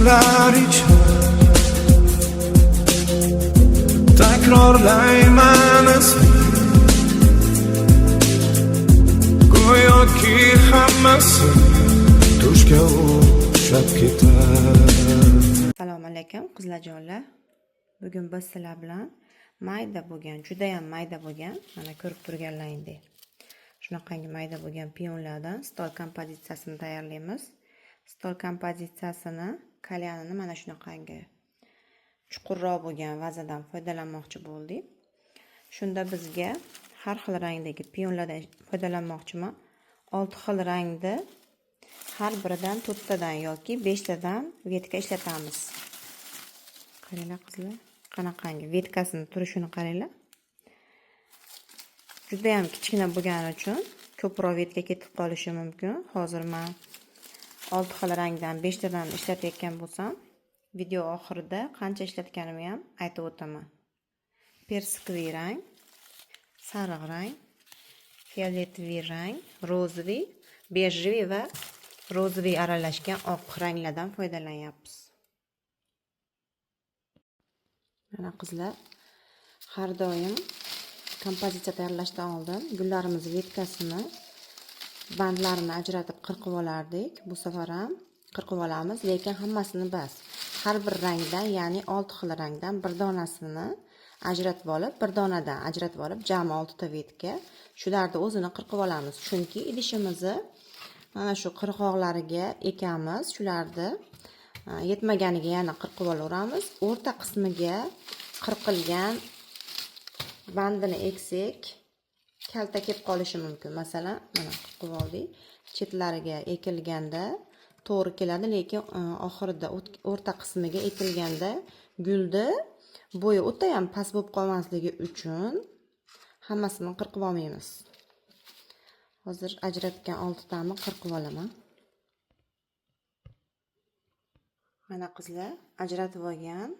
so'zlar ichra takrorlayman ismini, go'yoki hammasi tushga o'xshab ketar. Assalomu alaykum qizlarjonlar. Bugun biz sizlar bilan mayda bo'lgan, juda ham mayda bo'lgan, mana ko'rib turganlaringdek shunaqangi mayda bo'lgan pionlardan stol kompozitsiyasini tayyorlaymiz. Stol kompozitsiyasini kalyanini mana shunaqangi chuqurroq bo'lgan vazadan foydalanmoqchi bo'ldik. Shunda bizga har xil rangdagi pionlardan foydalanmoqchiman. 6 xil rangda har biridan 4 tadan yoki 5 tadan vetka ishlatamiz. Qaranglar qizlar, qanaqangi vetkasini turishini qaranglar. Juda ham kichkina bo'lgani uchun ko'proq vetka ketib qolishi mumkin. Hozir men 6 xil rangdan 5 tadan ishlatayotgan bo'lsam, video oxirida qancha ishlatganimni ham aytib o'taman. Persikli rang, sariq rang, fioletli rang, rozoviy, bejviy va rozoviy aralashgan oq ranglardan foydalanyapmiz. Mana qizlar, har doim kompozitsiya tayyorlashdan oldin gullarimiz vetkasini, bandlarini ajratib qirqib olardik. Bu safar ham qirqib olamiz, lekin hammasini bas. Har bir rangdan, ya'ni 6 xil rangdan bir donasini ajratib olib, bir donadan ajratib olib, jami 6 ta vetka shularni o'zini qirqib olamiz. Chunki idishimizni mana shu qirg'oqlariga ekamiz, shularni yetmaganiga yana qirqib olaveramiz. O'rta qismiga qirqilgan bandini eksak, kalta kelib qolishi mumkin. Masalan, mana qirqib oldik. Chetlariga ekilganda to'g'ri keladi, lekin oxirida o'rta qismiga ekilganda gulni bo'yi o'ta ham past bo'lib qolmasligi uchun hammasini qirqib olmaymiz. Hozir ajratgan 6 tani qirqib olaman. Mana qizlar, ajratib olgan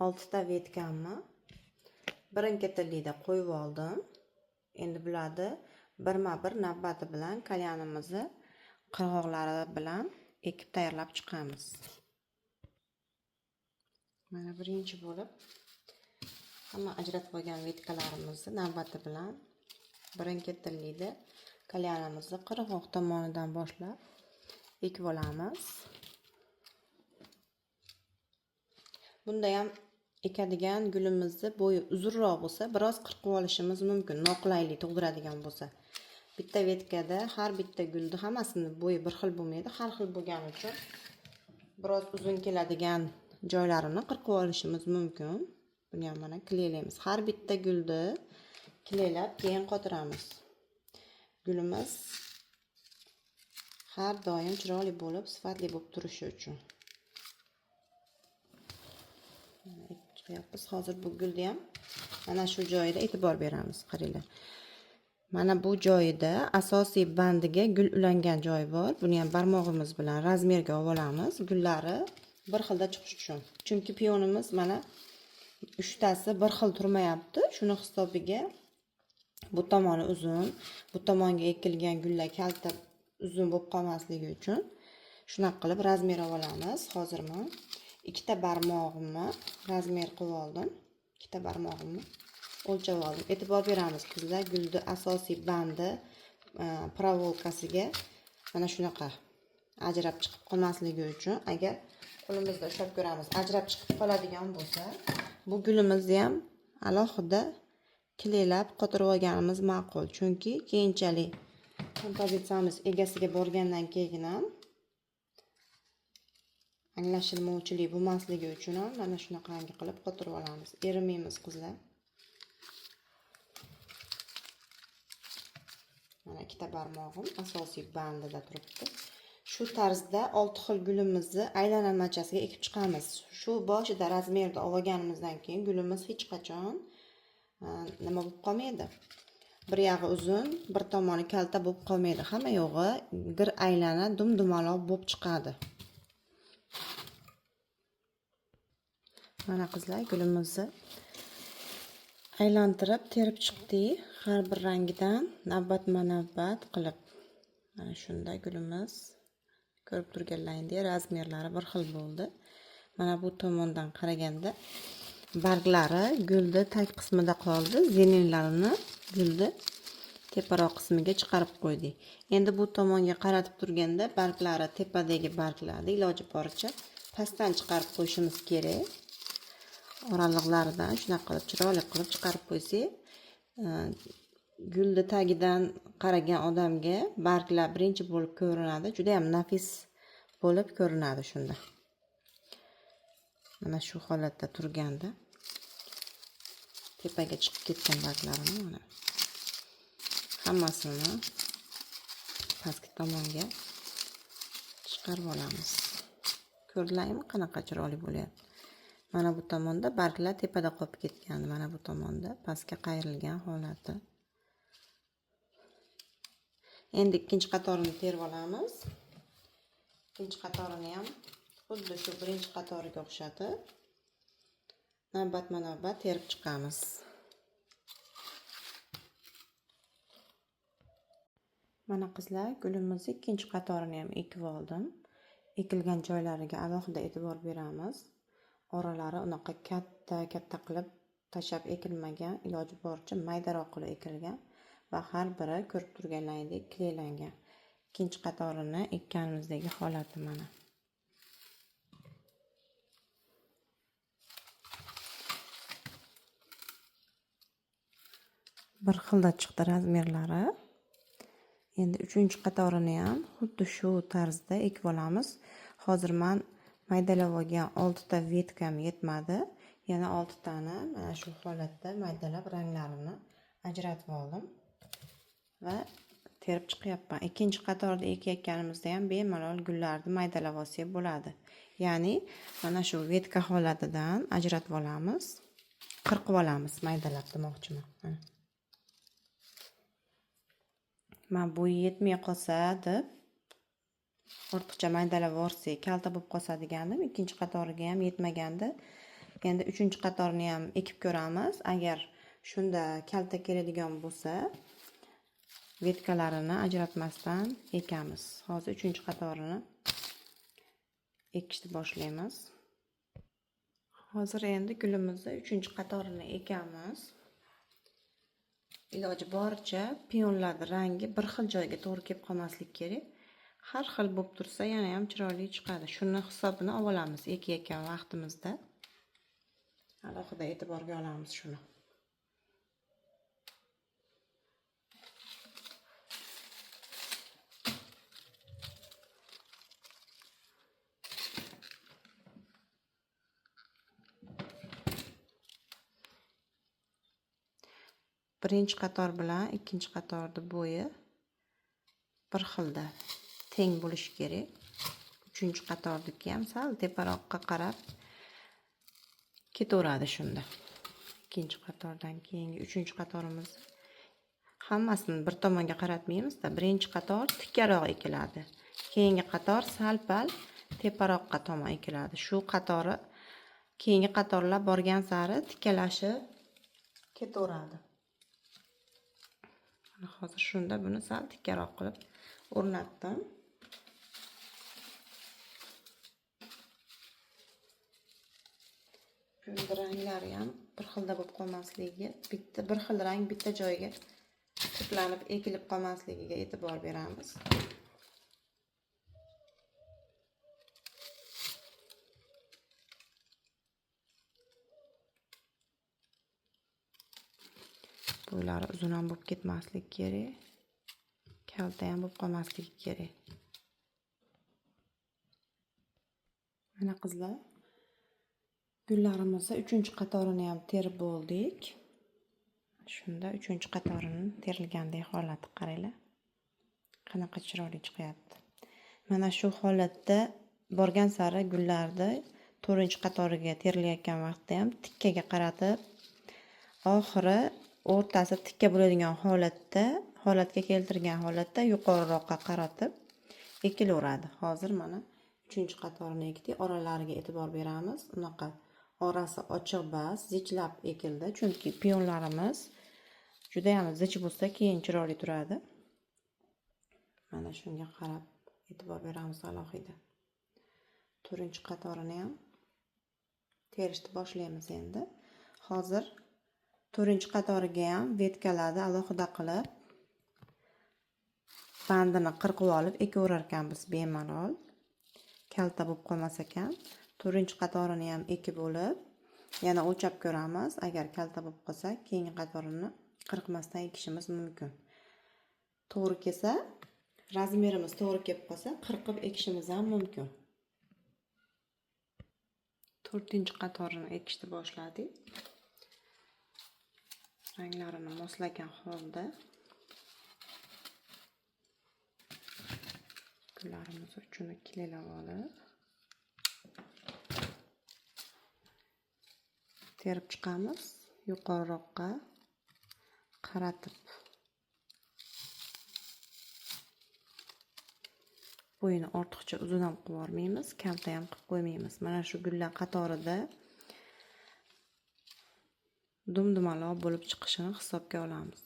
6 ta vetkamni birin-ketinlikda qo'yib oldim. Endi bularni birma-bir navbati bilan kalyanimizni qirg'oqlari bilan ekib tayyorlab chiqamiz. Mana birinchi bo'lib hamma ajratib olgan vetkalarimizni navbati bilan birin-ketinlikda kalyanimizni qirg'oq tomonidan boshlab ekib olamiz. Bunda ham ekadigan gulimizni bo'yi uzunroq bo'lsa, biroz qirqib olishimiz mumkin, noqulaylik tug'diradigan bo'lsa. Bitta vetkada har bitta gulni hammasini bo'yi bir xil bo'lmaydi, har xil bo'lgani uchun biroz uzun keladigan joylarini qirqib olishimiz mumkin. Buni ham mana kleylaymiz. Har bitta gulni kleylab keyin qotiramiz. Gulimiz har doim chiroyli bo'lib, sifatli bo'lib turishi uchun. Biz hozir bu gulni ham mana shu joyida e'tibor beramiz. Qaranglar. Mana bu joyida asosiy bandiga gul ulangan joy bor. Buni ham barmog'imiz bilan razmerga olamiz. Gullari bir xilda chiqish uchun. Chunki pionimiz mana 3 tasi bir xil turmayapti. Shuni hisobiga bu tomoni uzun, bu tomonga ekilgan gullar kalta uzun bo'lib qolmasligi uchun shunaqa qilib razmer olamiz. Hozir men 2 ta barmog'imni razmer qilib oldim. 2 ta barmog'imni o'lchab oldim. E'tibor beramiz qizlar, gulni asosiy bandi provolkasiga mana shunaqa ajrab chiqib qolmasligi uchun, agar qo'limizda ushlab ko'ramiz, ajrab chiqib qoladigan bo'lsa, bu gulimizni ham alohida kleylab qotirib olganimiz ma'qul. Chunki keyinchalik kompozitsiyamiz egasiga borgandan keyin ham anglashilmovchilik bo'lmasligi uchun ham mana shunaqangi qilib qotirib olamiz. Erimaymiz qizlar. Mana 2 ta barmog'im asosiy bandida turibdi. Shu tarzda 6 xil gulimizni aylanmachasiga ekib chiqamiz. Shu boshida razmerda olganimizdan keyin gulimiz hech qachon nima bo'lib qolmaydi. Bir yog'i uzun, bir tomoni kalta bo'lib qolmaydi. Hamma yog'i bir aylana dum-dumaloq bo'lib chiqadi. Mana qizlar, gulimizni aylantirib terib chiqdik. Har bir rangidan navbatma-navbat qilib. Mana shunda gulimiz ko'rib turganlaringdek razmerlari bir xil bo'ldi. Mana bu tomondan qaraganda barglari gulni tag qismida qoldi, zeninlarini gulni teparoq qismiga chiqarib qo'ydik. Endi bu tomonga qaratib turganda barglari tepadagi barglarni iloji boricha pastdan chiqarib qo'yishimiz kerak. Oraliqlaridan shunaqa qilib chiroyli qilib chiqarib qo'ysak, gulni tagidan qaragan odamga barglar birinchi bo'lib ko'rinadi. Juda ham nafis bo'lib ko'rinadi shunda. Mana shu holatda turganda tepaga chiqib ketgan barglarini mana hammasini pastki tomonga chiqarib olamiz. Ko'rdinglarmi qanaqa chiroyli bo'lyapti? Mana bu tomonda barglar tepada qolib ketgan, mana bu tomonda pastga qayrilgan holati. Endi ikkinchi qatorini terib olamiz. Ikkinchi qatorini ham xuddi shu birinchi qatoriga o'xshatib navbatma-navbat terib chiqamiz. Mana qizlar, gulimizni ikkinchi qatorini ham ekib oldim. Ekilgan joylariga alohida e'tibor beramiz. Oralari unaqa katta qilib tashab ekilmagan, iloji boricha maydaroq qilib ekilgan va har biri ko'rib turganlaringdek kleylangan. Ikkinchi qatorini ekkanimizdagi holati mana. Bir xilda chiqdi razmerlari. Endi uchinchi qatorini ham xuddi shu tarzda ekib olamiz. Hozir men maydalab olgan 6 ta vetkam yetmadi. Yana 6 tani mana shu holatda maydalab ranglarini ajratib oldim va terib chiqyapman. Ikkinchi qatorda ekayotganimizda ham bemalol gullarni maydalab olsak bo'ladi. Ya'ni mana shu vetka holatidan ajratib olamiz, qirqib olamiz maydalab demoqchiman. Men bu yetmay qolsa deb ortiqcha maydalab yorsak kalta bo'lib qolsa degandim. Ikkinchi qatoriga ham yetmagandi. Endi uchinchi qatorini ham ekib ko'ramiz. Agar shunda kalta keladigan bo'lsa, vetkalarini ajratmasdan ekamiz. Hozir uchinchi qatorini ekishni boshlaymiz. Hozir endi gulimizni uchinchi qatorini ekamiz. Iloji boricha pionlarning rangi bir xil joyga to'g'ri kelib qolmaslik kerak. Har xil bo'lib tursa yana ham chiroyli chiqadi. Shuni hisobini olamiz ekayotgan vaqtimizda. Alohida e'tiborga olamiz shuni. Birinchi qator bilan ikkinchi qatorning bo'yi bir xilda teng bo'lishi kerak. Uchinchi qatorniki ham sal teparoqqa qarab ketaveradi shunda. Ikkinchi qatordan keyingi uchinchi qatorimiz hammasini bir tomonga qaratmaymiz-da. Birinchi qator tikkaroq ekiladi. Keyingi qator sal-pal teparoqqa tomon ekiladi. Shu qatori keyingi qatorlar borgan sari tikkalashib ketaveradi. Hozir shunda buni sal tikkaroq qilib o'rnatdim. Shunda ranglari ham bir xilda bo'lib qolmasligi, bir xil rang bitta joyga to'planib ekilib qolmasligiga e'tibor beramiz. Bo'ylari uzun ham bo'lib ketmasligi kerak. Kalta ham bo'lib qolmasligi kerak. Mana qizlar, gullarimizni uchinchi qatorini ham terib bo'ldik. Shunda uchinchi qatorini terilgandek holati qaranglar. Qanaqa chiroyli chiqyapti. Mana shu holatda borgan sari gullarni 4-qatoriga terilayotgan vaqtda ham tikkaga qaratib, oxiri o'rtasi tikka bo'ladigan holatga keltirgan holatda yuqoriroqqa qaratib ekilaveradi. Hozir mana 3-qatorini ekdik. Oralariga e'tibor beramiz. Unaqa orasi ochiq emas, zichlab ekildi. Chunki pionlarimiz juda ham zich bo'lsa keyin chiroyli turadi. Mana shunga qarab e'tibor beramiz alohida. 4-qatorini ham terishni boshlaymiz endi. Hozir 4-qatoriga ham vetkalarni alohida qilib bandini qirqib olib ekaverar ekanmiz bemalol. Kalta bo'lib qolmas ekan. 4-qatorini ham ekib olib, yana o'lchab ko'ramiz. Agar kalta bo'lib qolsa, keyingi qatorini qirqmasdan ekishimiz mumkin. To'g'ri kelsa, razmerimiz to'g'ri kelib qolsa, qirqib ekishimiz ham mumkin. 4-qatorini ekishni boshladik. Ranglarini moslagan holda gullarimiz uchun kilelab olib terib chiqamiz. Yuqoriroqqa qaratib bo'yini ortiqcha uzun ham qilib yubormaymiz, kalta ham qilib qo'ymaymiz. Mana shu gullar qatorida dumdumaloq bo'lib chiqishini hisobga olamiz.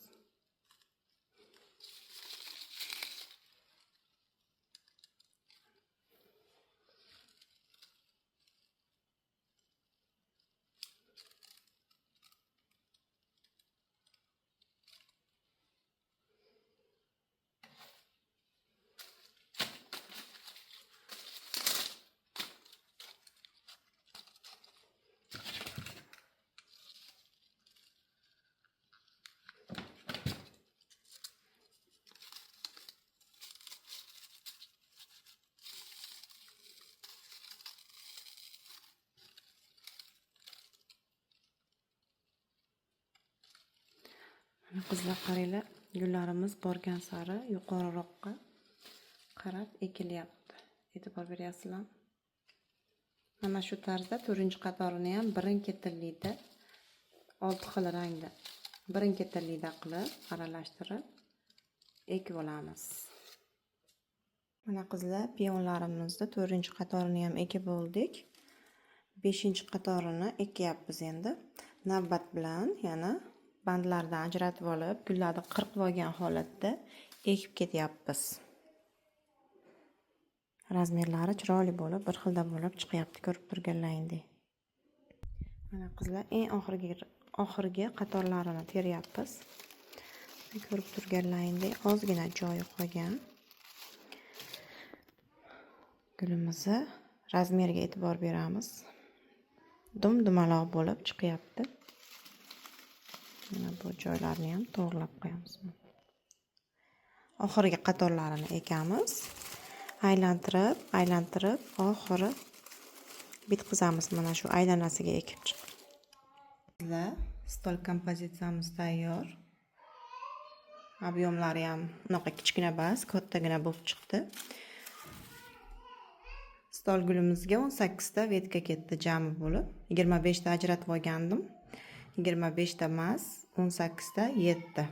Qizlar qaranglar, gullarimiz borgan sari yuqoriroqqa qarab ekilyapti. E'tibor beryapsizlarmi? Mana shu tarzda 4-qatorini ham birin-ketirlikda 6 xil rangda birin-ketirlikda qilib aralashtirib ekib olamiz. Mana qizlar, piyonlarimizni 4-qatorini ham ekib oldik. 5-qatorini ekyapmiz endi. Navbat bilan yana bandlardan ajratib olib, gullarni qirqib olgan holatda ekib ketyapmiz. Razmerlari chiroyli bo'lib, bir xilda bo'lib chiqyapti, ko'rib turganlaringdek. Mana qizlar, eng oxirgi qatorlarini teryapmiz. Ko'rib turganlaringdek, ozgina joyi qolgan. Gulimizni razmeriga e'tibor beramiz. Dumdumaloq bo'lib chiqyapti. Mana bu joylarni ham to'g'rilab qo'yamiz. Oxirgi qatorlarini ekamiz. Aylantirib, oxiri bitqizamiz. Mana shu aylanasiga ekib chiqib. Stol kompozitsiyamiz tayyor. Ob'yomlari ham unaqa kichkina emas, kattagina bo'lib chiqdi. Stol gulimizga 18 ta vetka ketdi jami bo'lib. 25 ta ajratib olgandim. 25 ta emas, 18 ta 7 ta.